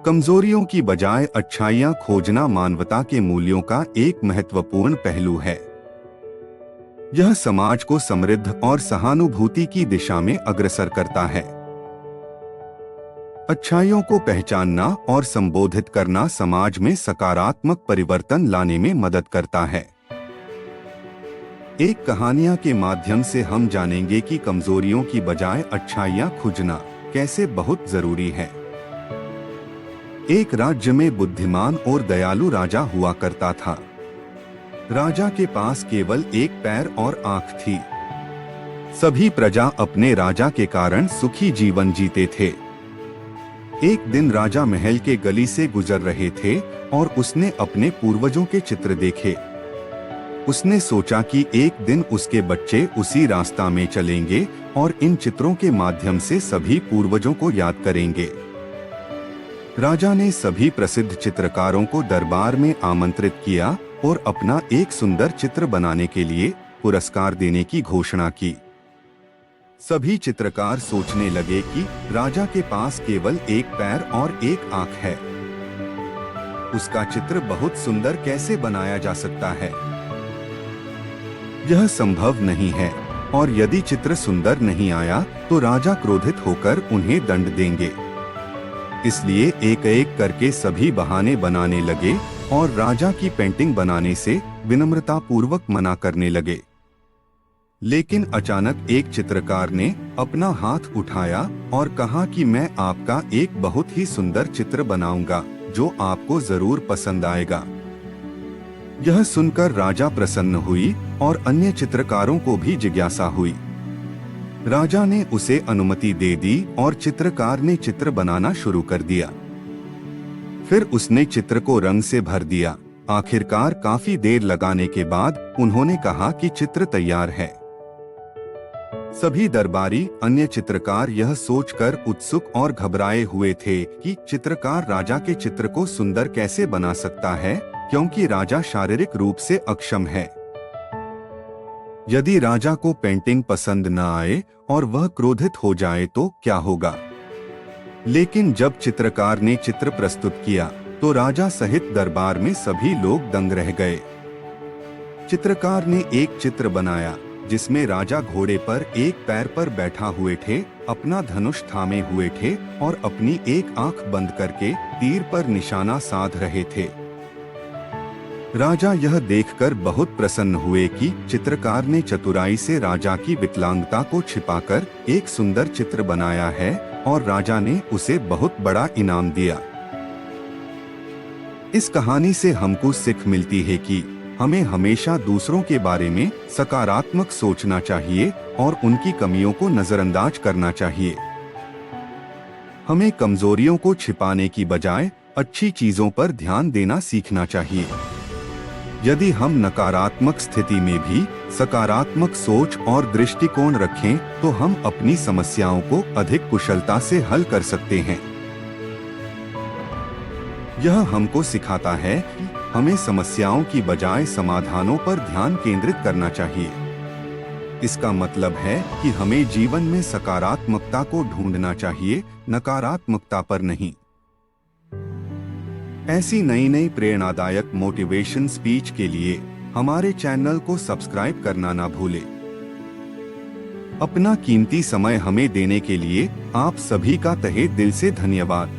कमजोरियों की बजाय अच्छाइयां खोजना मानवता के मूल्यों का एक महत्वपूर्ण पहलू है। यह समाज को समृद्ध और सहानुभूति की दिशा में अग्रसर करता है। अच्छाइयों को पहचानना और संबोधित करना समाज में सकारात्मक परिवर्तन लाने में मदद करता है। एक कहानियां के माध्यम से हम जानेंगे कि कमजोरियों की बजाय अच्छाइयां खोजना कैसे बहुत जरूरी है। एक राज्य में बुद्धिमान और दयालु राजा हुआ करता था। राजा के पास केवल एक पैर और आंख थी। सभी प्रजा अपने राजा के कारण सुखी जीवन जीते थे। एक दिन राजा महल के गली से गुजर रहे थे और उसने अपने पूर्वजों के चित्र देखे। उसने सोचा कि एक दिन उसके बच्चे उसी रास्ता में चलेंगे और इन चित्रों के माध्यम से सभी पूर्वजों को याद करेंगे। राजा ने सभी प्रसिद्ध चित्रकारों को दरबार में आमंत्रित किया और अपना एक सुंदर चित्र बनाने के लिए पुरस्कार देने की घोषणा की। सभी चित्रकार सोचने लगे कि राजा के पास केवल एक पैर और एक आंख है। उसका चित्र बहुत सुंदर कैसे बनाया जा सकता है? यह संभव नहीं है और यदि चित्र सुंदर नहीं आया तो राजा क्रोधित होकर उन्हें दंड देंगे। इसलिए एक एक करके सभी बहाने बनाने लगे और राजा की पेंटिंग बनाने से विनम्रता पूर्वक मना करने लगे। लेकिन अचानक एक चित्रकार ने अपना हाथ उठाया और कहा कि मैं आपका एक बहुत ही सुंदर चित्र बनाऊंगा जो आपको जरूर पसंद आएगा। यह सुनकर राजा प्रसन्न हुई और अन्य चित्रकारों को भी जिज्ञासा हुई। राजा ने उसे अनुमति दे दी और चित्रकार ने चित्र बनाना शुरू कर दिया। फिर उसने चित्र को रंग से भर दिया। आखिरकार काफी देर लगाने के बाद उन्होंने कहा कि चित्र तैयार है। सभी दरबारी अन्य चित्रकार यह सोचकर उत्सुक और घबराए हुए थे कि चित्रकार राजा के चित्र को सुंदर कैसे बना सकता है, क्योंकि राजा शारीरिक रूप से अक्षम है। यदि राजा को पेंटिंग पसंद न आए और वह क्रोधित हो जाए तो क्या होगा? लेकिन जब चित्रकार ने चित्र प्रस्तुत किया तो राजा सहित दरबार में सभी लोग दंग रह गए। चित्रकार ने एक चित्र बनाया जिसमें राजा घोड़े पर एक पैर पर बैठा हुए थे, अपना धनुष थामे हुए थे और अपनी एक आंख बंद करके तीर पर निशाना साध रहे थे। राजा यह देखकर बहुत प्रसन्न हुए कि चित्रकार ने चतुराई से राजा की विकलांगता को छिपाकर एक सुंदर चित्र बनाया है और राजा ने उसे बहुत बड़ा इनाम दिया। इस कहानी से हमको सीख मिलती है कि हमें हमेशा दूसरों के बारे में सकारात्मक सोचना चाहिए और उनकी कमियों को नजरअंदाज करना चाहिए। हमें कमजोरियों को छिपाने की बजाय अच्छी चीजों पर ध्यान देना सीखना चाहिए। यदि हम नकारात्मक स्थिति में भी सकारात्मक सोच और दृष्टिकोण रखें तो हम अपनी समस्याओं को अधिक कुशलता से हल कर सकते हैं। यह हमको सिखाता है कि हमें समस्याओं की बजाय समाधानों पर ध्यान केंद्रित करना चाहिए। इसका मतलब है कि हमें जीवन में सकारात्मकता को ढूंढना चाहिए, नकारात्मकता पर नहीं। ऐसी नई नई प्रेरणादायक मोटिवेशन स्पीच के लिए हमारे चैनल को सब्सक्राइब करना ना भूलें। अपना कीमती समय हमें देने के लिए आप सभी का तहे दिल से धन्यवाद।